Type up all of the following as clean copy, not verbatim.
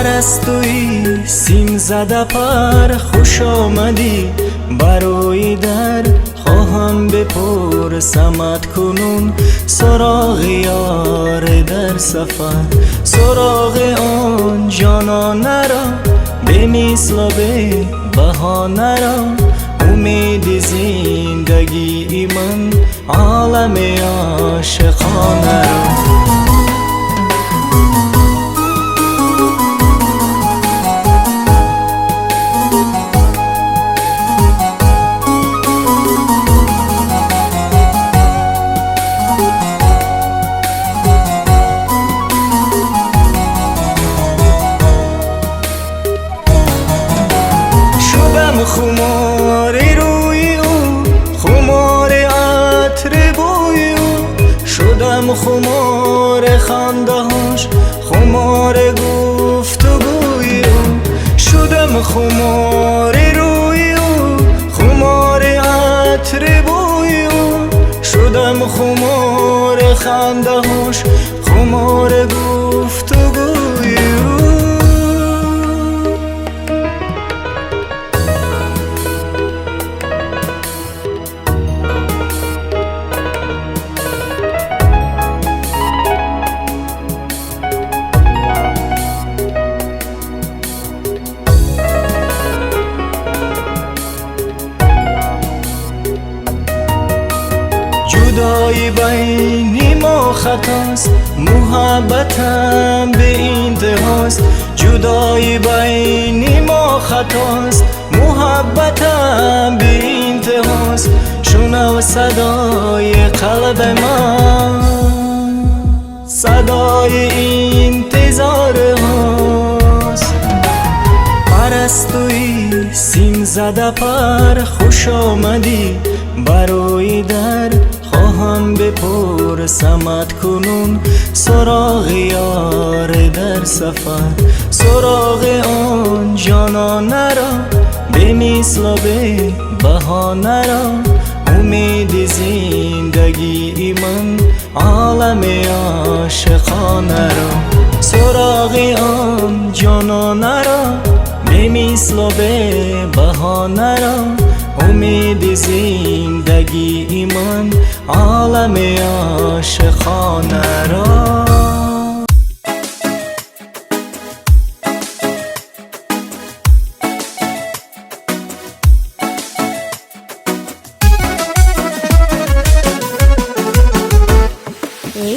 پرستوی سیم زده پر خوش آمدی برای در خواهم بپرسمت کنون سراغ یار در سفر سراغ آن جانانه را به مثل به بهانه را امید زندگی من عالم عاشقانه را خمار روی او خمار عطر بوی او شدم خمار خندهاش خمار گفتگوی او شدم خمار روی او خمار عطر بوی او شدم خمار خندهاش خمار گفتگوی او جدایی بین ما خطاست محبتم به انتهاست جدایی بین ما خطاست محبتم به انتهاست شنو صدای قلب من صدای انتظار هاست پرستوی سیم زده پر خوش آمدی برای در خواهم بپرسمت کنون سراغ یار در سفر سراغ آن جانانه را به مثل به بهانه را امید زندگی من عالم عاشقانه را سراغ آن جانانه را به مثل به بهانه را امید زندگی من عالم عاشقانه را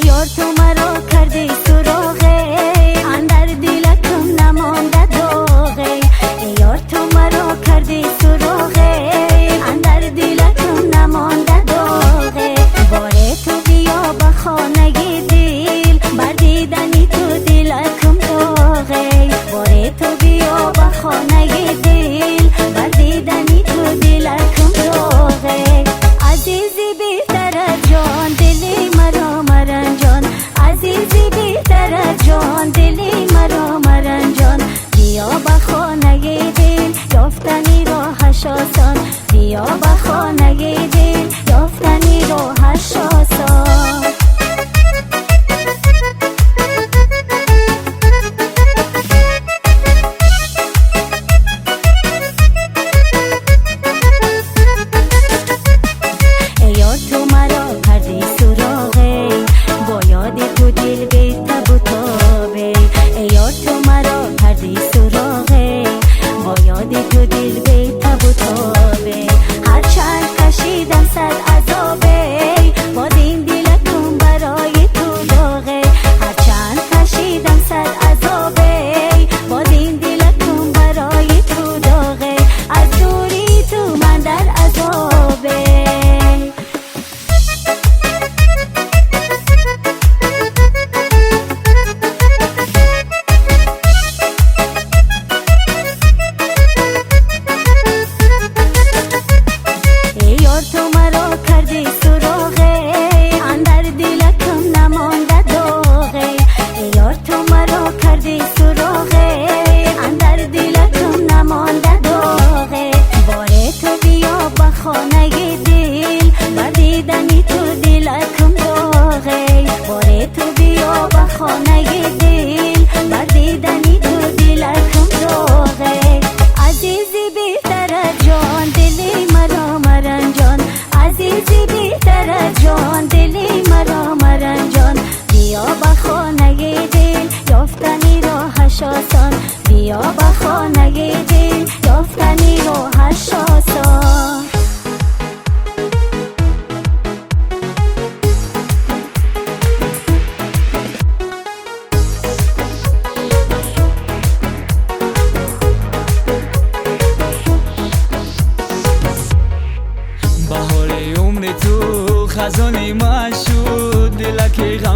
یار تو مرا کردی سراغه اندر دلکم نمانده داغه یار تو مرا کردی سراغه اندر دلکم نمانده داغه باره تو بیا به خانه دل بر دیدنی تو دلکم داغه باره تو بیا به خانه دل بر دیدنی تو دلکم داغه عزیزی بهتر جان دلی مرا مرنجان عزیزی بهتر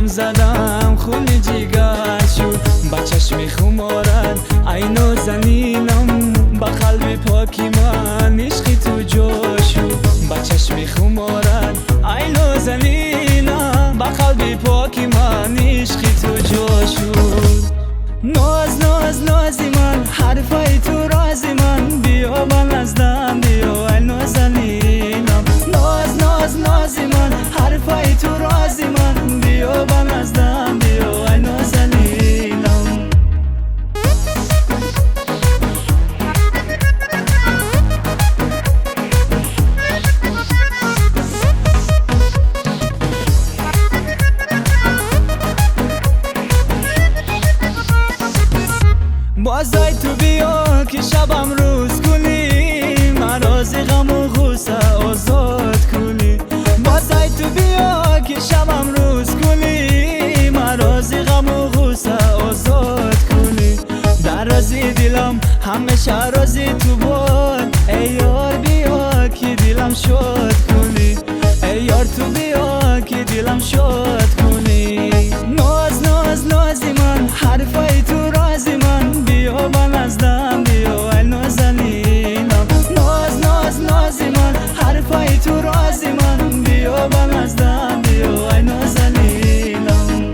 دلم زدم خون جیگر شد با چشم خمارت ای نازنینم با قلب پاکی من عشقی تو جا شد با چشم خمارت ای نازنینم با قلب پاکی من عشقی تو جا شد ناز ناز نازی من حرفای تو رازی من بیا من نزدم بیا ای نازنینم ناز ناز نازی من حرفای تو رازی من بیا من نزدم بیا ای نازنینم بازای تو بیا که شبم روز کنی من راز غم و غصه آزاد کنی بازای تو بیا که شبم روز کنی من راز غم و غصه آزاد کنی در رازی دلم همیشه رازی تو بود ای یار بیا که دلم شاد کنی ای یار تو بیا که دلم شاد کنی ناز ناز نازی من حرفای تو رازی من بیا من نزدم بیا ای نازنینم ناز ناز نازی من حرفای تو رازی من بیا من نزدم بیا ای نازنینم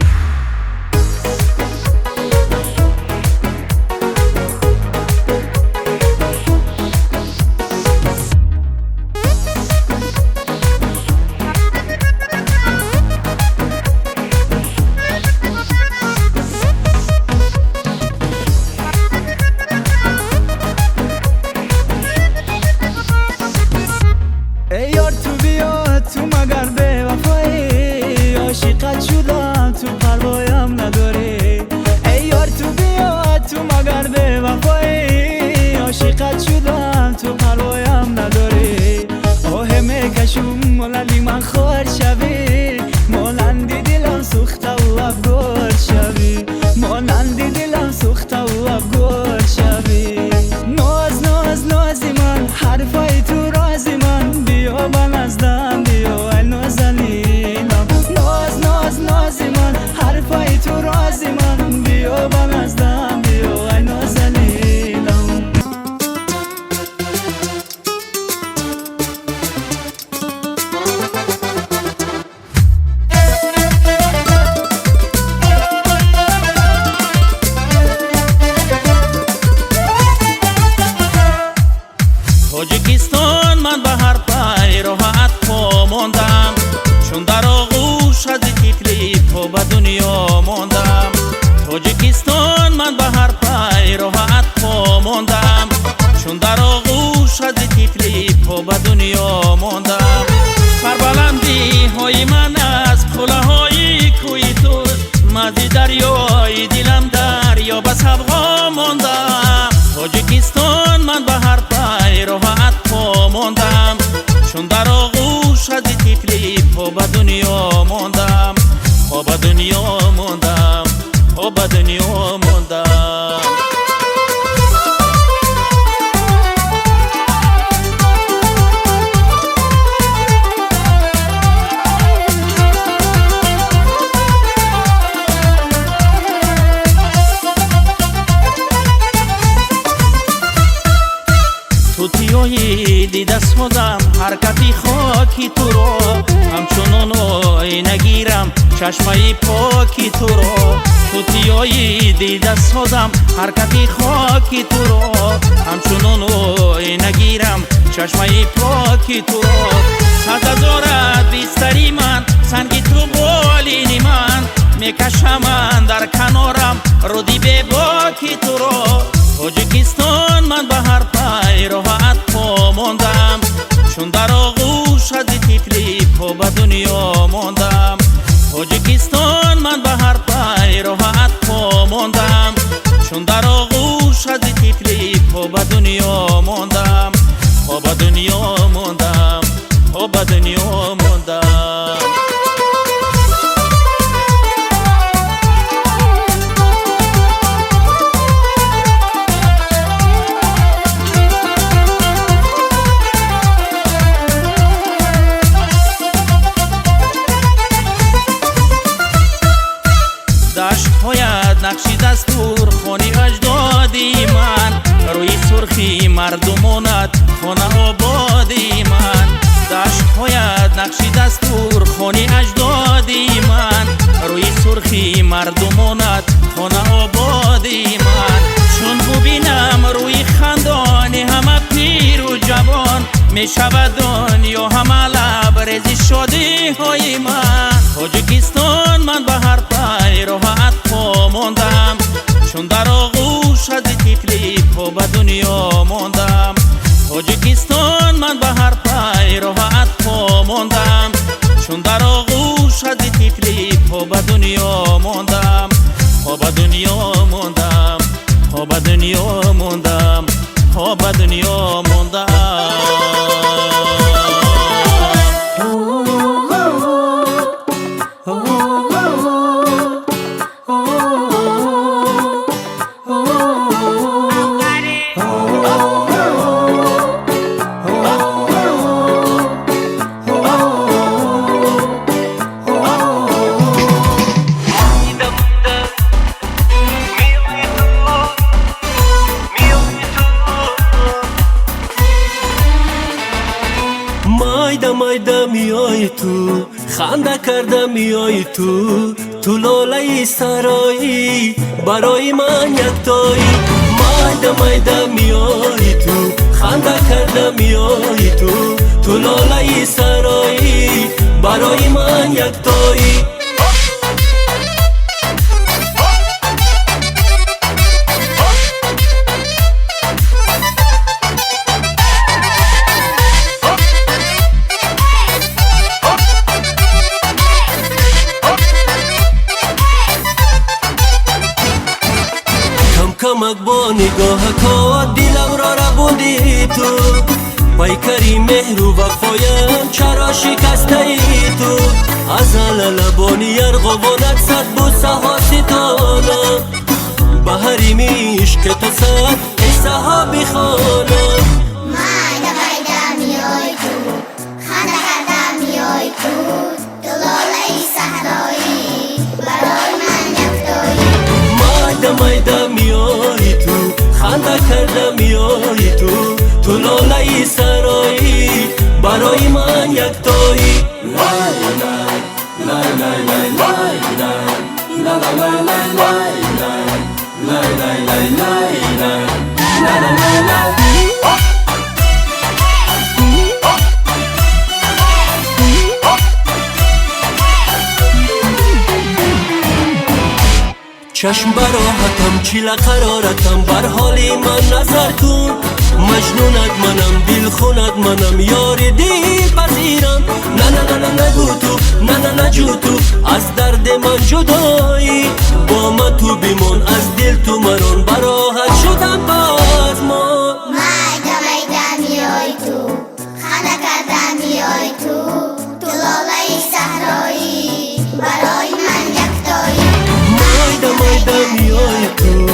ای یار تو بیا تو مگر به وفایی عاشقت شدم تو پروایم نداری ای یار تو بیا تو مگر به وفایی عاشقت شدم تو پروایم نداری آه میکشم مولندی من خور شوی مولندی دلم سوخته و افگار شوی مولندی دلم سوخته و افگار شوی ناز ناز نازی من حرفای تو رازی من بیا من نزدم بیا ای نازنینم ناز ناز نازی من حرفای تو رازی من بیا من نزدم بیا ای نازنینم تاجیکستان من به هر پای راحت پا ماندم چون در آغوش از طفلی پا به دنیا ماندم تاجیکستان من به هر پای راحت پا ماندم چون در آغوش از طفلی پا به دنیا ماندم سربلندی های من از قله های کوی تو مزی دریای دلم دریا به سبقا ماندم تاجیکستان من به هر پای راحت پا ماندم چون در آغوش از طفلی پا به دنیا ماندم پا به دنیا ماندم پا به دنیا ماندم توتیای دیده سازم حرکتی خاکی تو را همچنان نگیرم چشمه پاکی تو را توتیای دیده سازم حرکتی خاکی تو را همچنان نگیرم چشمه پاکی تو را 100,000 بیستری من سنگی تو بالین من میکشم در کنارم رودی به باکی تو را تاجیکستان من به هر پای راحت پا ماندم چون در آغوش از طفلی پا به دنیا ماندم تاجیکستان من به هر پای راحت پا ماندم چون در آغوش از طفلی پا به دنیا ماندم پا به دنیا ماندم پا به دنیا ماندم مردمانت خانه آبادی من دشت‌هایت نقشی دستور خانی اجدادی من روی سرخی مردمانت خانه آبادی من چون ببینم روی خندان همه پیر و جوان می شود دنیا همه لبریز شادی های من تاجیکستان من به هر پای راحت پا ماندم چون در آغوش از طفلی پا به دنیا ماندم تاجیکستان من به هر پای راحت پا ماندم چون در آغوش از طفلی پا به دنیا ماندم پا به دنیا ماندم پا به دنیا ماندم پا به دنیا ماندم مایده میای تو خنده کرده میای تو لاله سرایی برای من یکتایی مایده میای تو خنده کرده میای تو لاله سرایی برای من یکتایی کمک با نگاه که دلم را ربودی تو پیکری مهر و وفایم چرا شکسته ای تو از لبانی ارغوانت صد بوسه ها ستانم به حریم عشق تو صد قصه ها بخوانم مایده میای تو خنده کرده میای تو لاله صحرایی برای من یکتایی مایده میای تو خنده کرده میای تو لاله سرایی برای من یکتایی لای لای لای لای لای لای لای لای لای لای لای لای چشم براحتم چیل قرارتم بر حالی من نظر کن مجنونت منم دل خونت منم یار دل پذیرم نه نگو تو نه جو تو از درد من جدایی با من تو بیمون از دل تو مرون براحت شدم باز من مایده میای تو خنده کرده میای تو لاله صحرایی برای من یکتایی مایده میای تو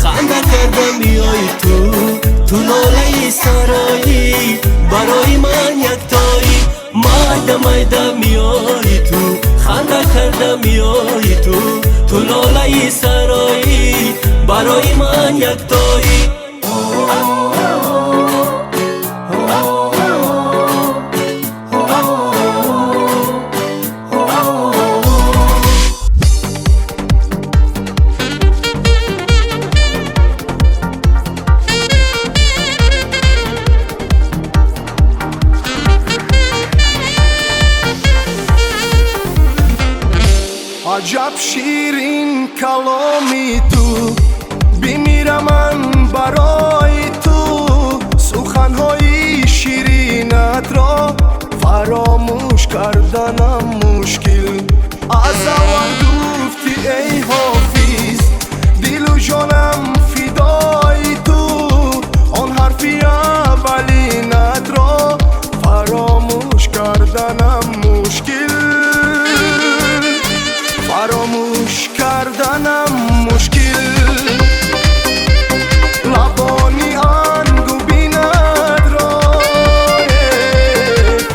خنده کرده میای تو لاله سرایی برای من یکتایی مایده میای تو خنده کرده میای تو لاله سرایی برای من یکتایی عجب شیرین کلامی تو بمیرم من برای تو سخنهای شیرینت را فراموش کردنم مشکل از اول گفتی ای حافظ دل و جانم فدای تو آن حرفی اولینت را فراموش کردنم مشکل فراموش کردنم مشکل لبانی انگو بیند را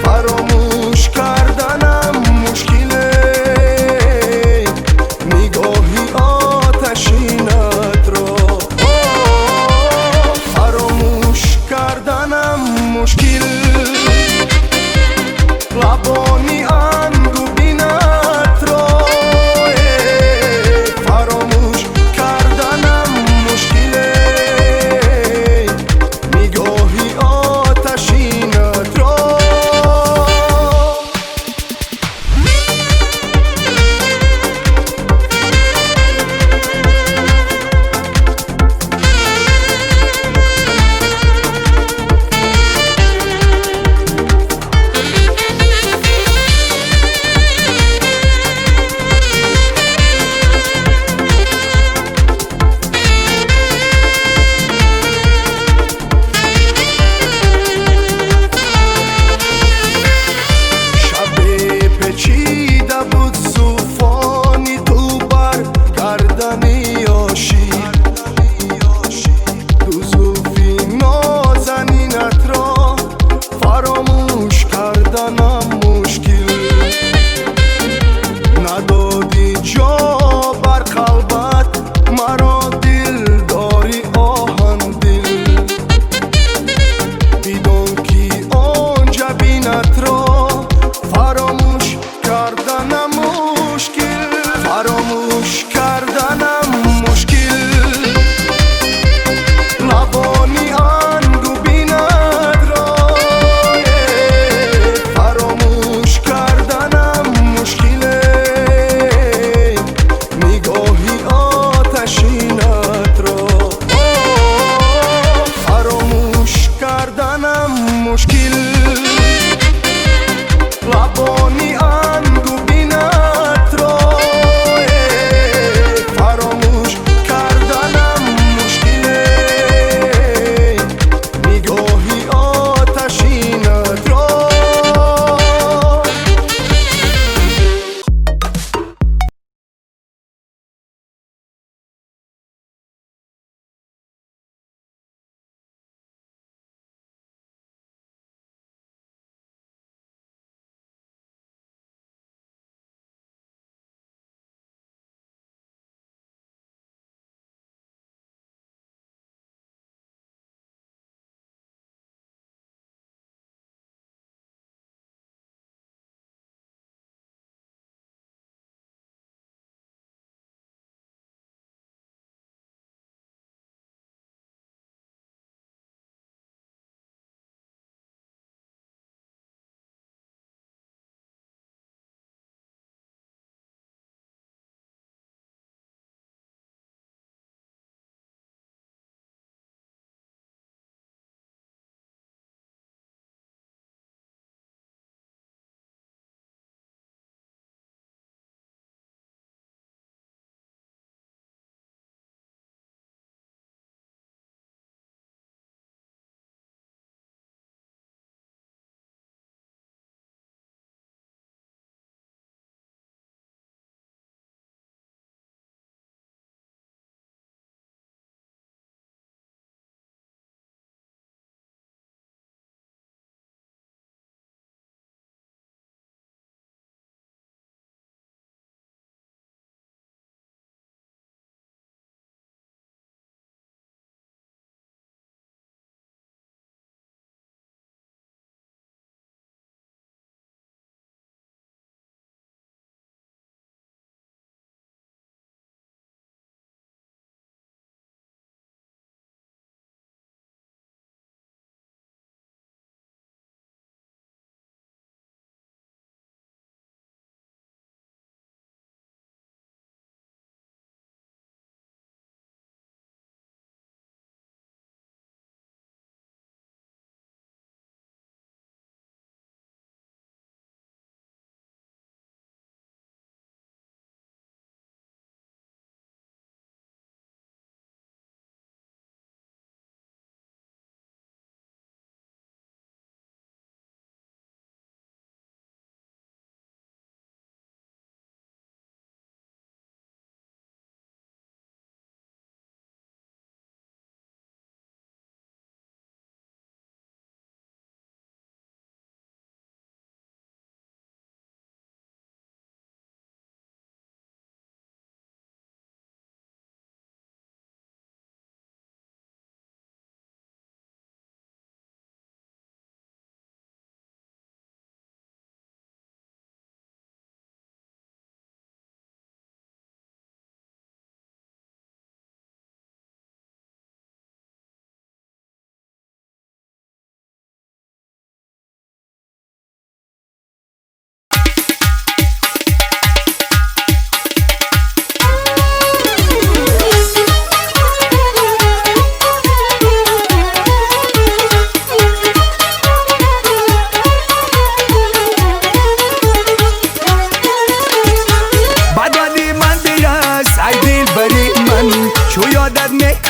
فراموش کردنم مشکل نگاهی آتشینت را فراموش کردنم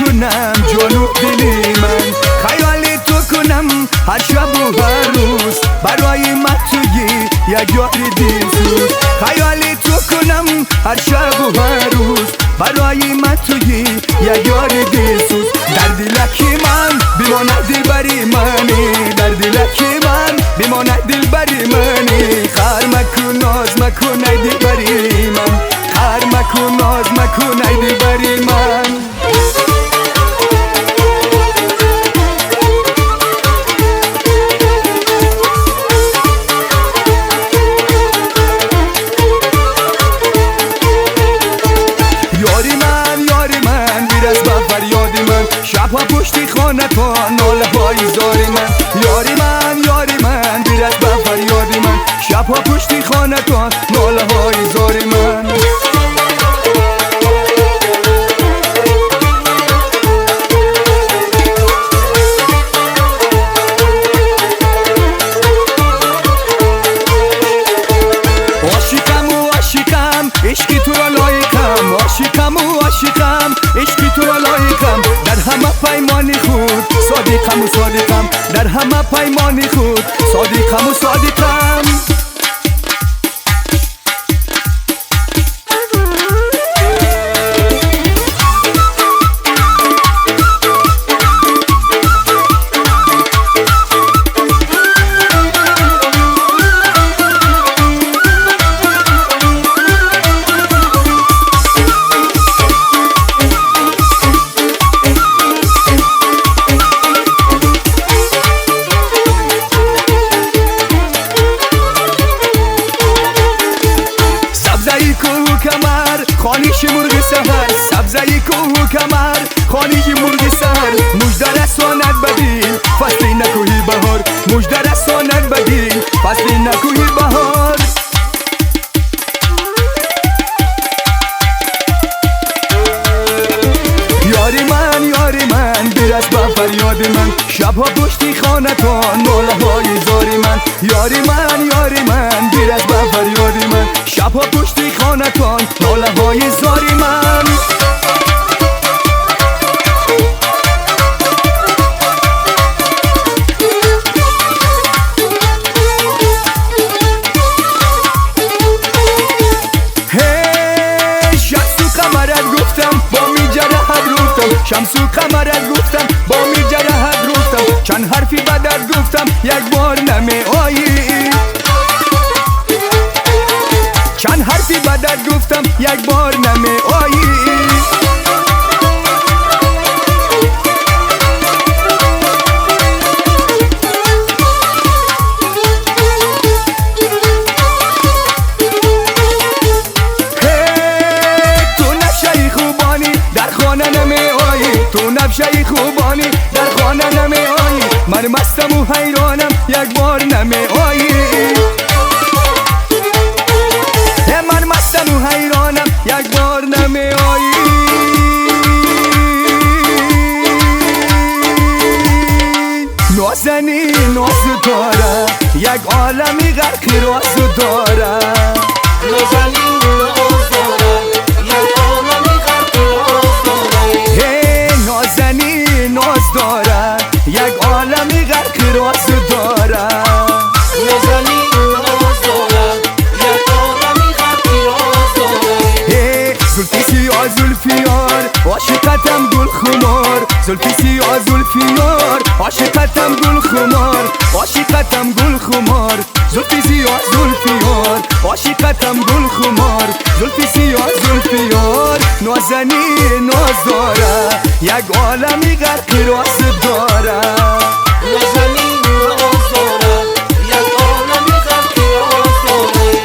کنم جانو دلی من خیالی تو کنم هر شب و هر روز برای من تویی یک یار دلسوز خیالی تو کنم هر شب و هر روز برای من تویی یک یار دلسوز در دلکی من بماند دلبری منی در دلکی من بماند دلبری منی خر مکن ناز مکن ای دلبری من خر مکن ناز مکن ای دلبری من شبها پشتی خانه تا ناله های زاری من یاری من دیر از به فریاد من شبها پشتی خانه تا ناله های زاری من عاشقم عشقی تو را لایقم عاشقم و عاشقم عشقی تو را لایقم در همه پیمانی خود صادقم و صادقم در همه پیمانی خود صادقم و صادقم خانیش مرغ سهر سبزه کوه کمر خانیش مرغ سهر مجده رساند بدین فصل نکوهی بهار مجده رساند بدین فصل نکوهی بهار یاری من دیر از به فریاد من شبها پشتی خانه تا ناله های زاری من یاری من دیر از به فریاد من شبها پشتی خانه تا ناله های زاری من شمس و قمرت گفتم با می جرحت گفتم چند حرفی بدت گفتم یک بار نمی آیی چند حرفی بدت گفتم یک بار نمی آیی تو نبشهی خوبانی در خانه نمی آیی من مستم و حیرانم یک بار نمی آیی من مستم و حیرانم یک بار نمی آیی نازنی ناز داره یک عالمی غرق راز داره نازنی ناز داره یک عالمی غرق راز داره نازنی ناز داره یک عالمی غرق راز داره نازنی ناز داره یک عالمی غرق راز داره زلفی سیاه زلفیار عاشقتم گل خمار زلفی سیاه زلفیار عاشقتم گل خمار عاشقتم گل خمار زلفی سیاه زلفیار عاشقتم گل خمار زلفی سیاه زلفیار نازنی ناز داره یک عالمی غرق راز داره نازنی ناز داره یک عالمی غرق راز داره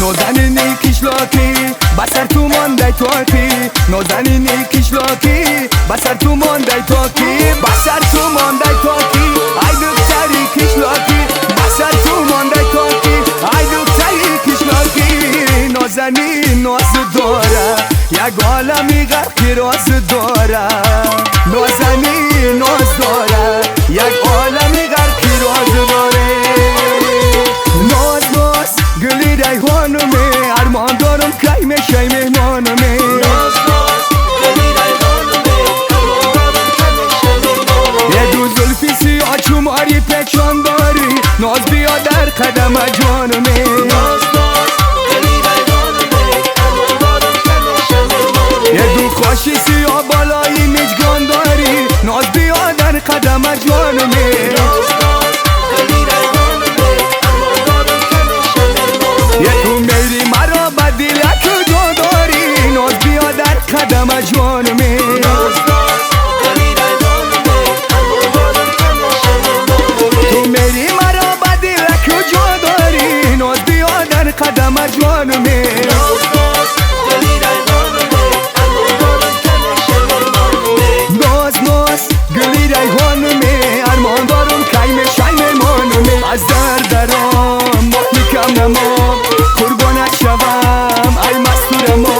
نازنی کشلاکی بسر تو مانده تاکی نازنی کشلاکی بسر تو مانده تاکی بسر تو مانده تاکی ای دختری کشلاکی بسر تو مانده تاکی ای دختری کشلاکی نازنی ناز داره یک عالمی غرق راز داره نازنی ناز داره یک عالمی غرق راز داره ناز ناز گلی ریحانمه ارمان دارم کی میشه مهمانمه ناز ناز گلی ریحانمه جوانمه تو میری مرا بدی و کجا داری ناز بیا در قدم جوانمه ناز گلی ریحانمه ارمان دارم کایم شایمانمه از درم ماهی کم نما قربانت شوم ای مستور ما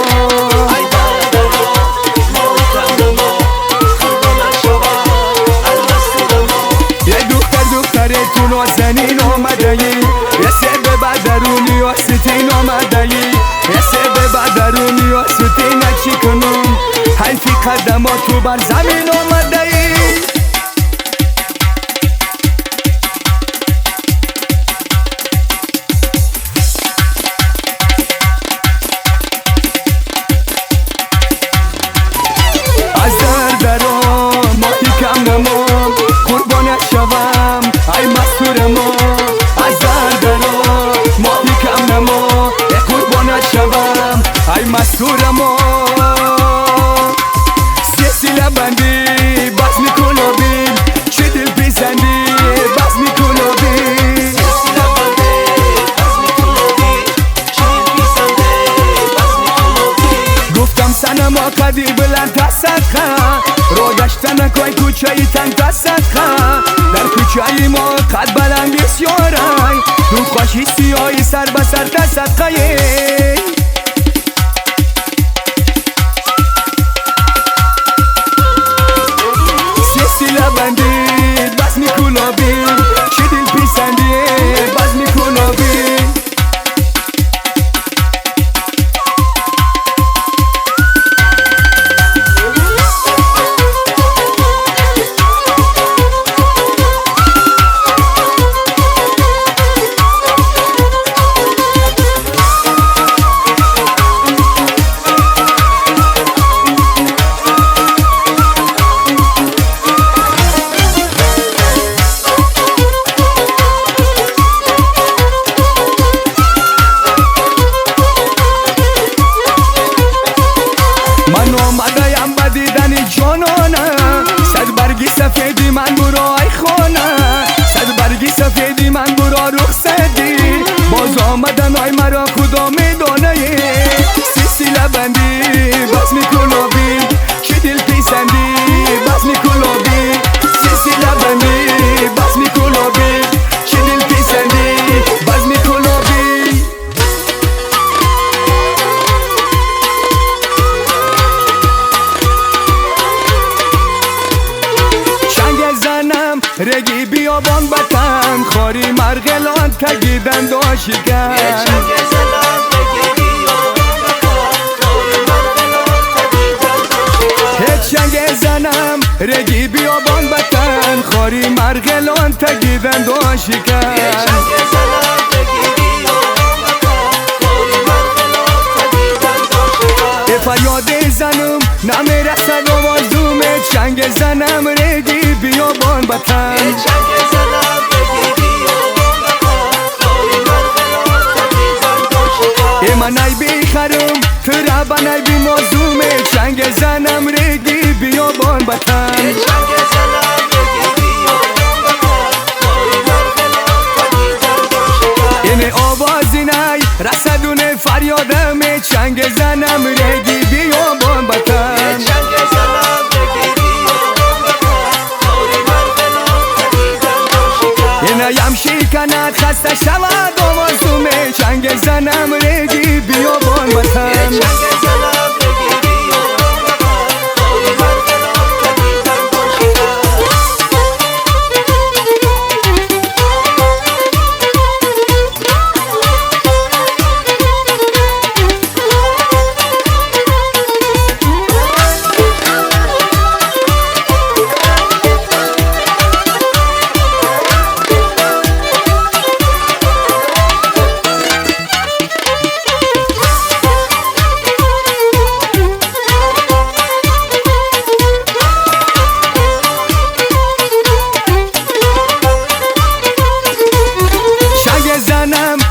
تو نازنین آمده ای یه سبه بدرونی آستین آمده ای یه سبه بدرونی آستین چی کنم حیفی قدماتو بر زمین آمده ای از درم ماهی کم نمام قربانت شوم ای مستور ما از درم ماهی کم نما قربانت شوم ای مستور ما سلسله بندی بس میکنو بیم چه دل پیسندی بس میکنو بیم گفتم سنما کدی بلند دستت رو گشتن کوی کوچه ای تنگ دستت در کوچه ای ما قد بلند بسیارای رو خوشی سیایی سر بسر دستت سلسله بندی بس میکنو بیم چه دل پیسندی بس میکنو بیم من آمده‌ام به دیدن جانانه صد برگی سفیدی من برای خانه صد برگی سفیدی من برای رخصتی باز آمدن آی مرا کدام میدانه سلسله بندی بس میکنو بیم چه دل پیسندی بس میکنو بیم سلسله بندی بس میکنو بیم چه دل پیسندی بس میکنو بیم رگی بیابان بطن خاری مرغلان تگیدن داشیگن هیچ چنگ زنم رگی بیابان بطن خاری مرغلان تگیدن داشیگن فریاد زنم نمیرسد آوازوم چنگ زنم رگی بیابان بطن من ای بیخرم ترابن ای بی موزوم چنگ زنم رگی بیابان بطن این آوازی نی رسدونه فریادم چنگ زنم رگی بیابان بطن اینایم شیکند خسته شود آوازوم چنگ زنم رگی بیابان بطن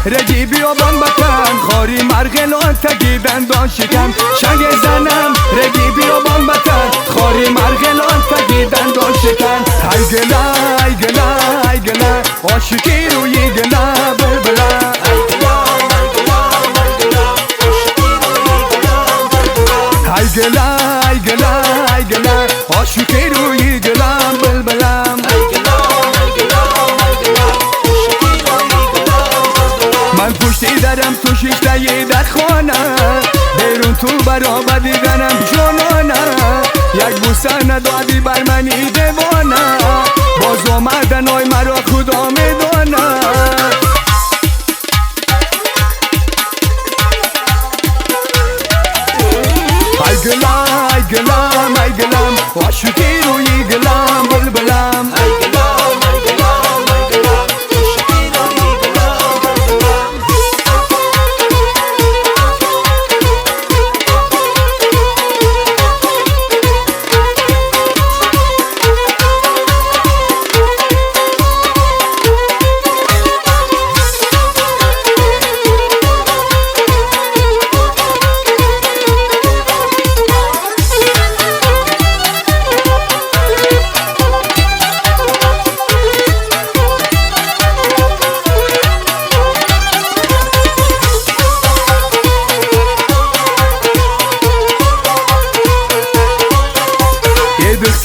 رگی بیابان بطن خاری مرغلان تگیدن داشتم شنگ زنم رگی بیابان عاشقان ای گلا ای گلا ای گلا عاشقی روی گلا بلبلا ای گلا ای گلا ای گلا عاشقی روی گلا بلبلم من پشتی دارم تو شیشتایی در خانه بیرون تو برابر دیدنم جانانه یک بوسه ندادی بر منی دیوانه باز آمدن های مرا خدا میدانه ای گلم ای گلم ای گلم عاشقی روی گلم بلبلم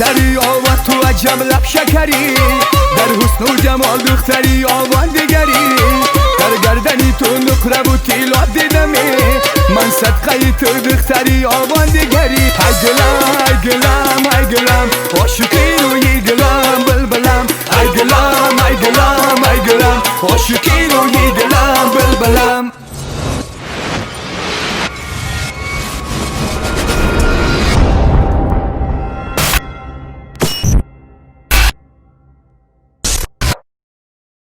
دختری آواد تو عجب لب شکری در حسن و جمال دختری آواد دیگری در گردنی تو نقره و تیلات دیدمی من صدقه تو دختری آواد دیگری ای گلم ای گلم ای گلم عاشقی روی گلم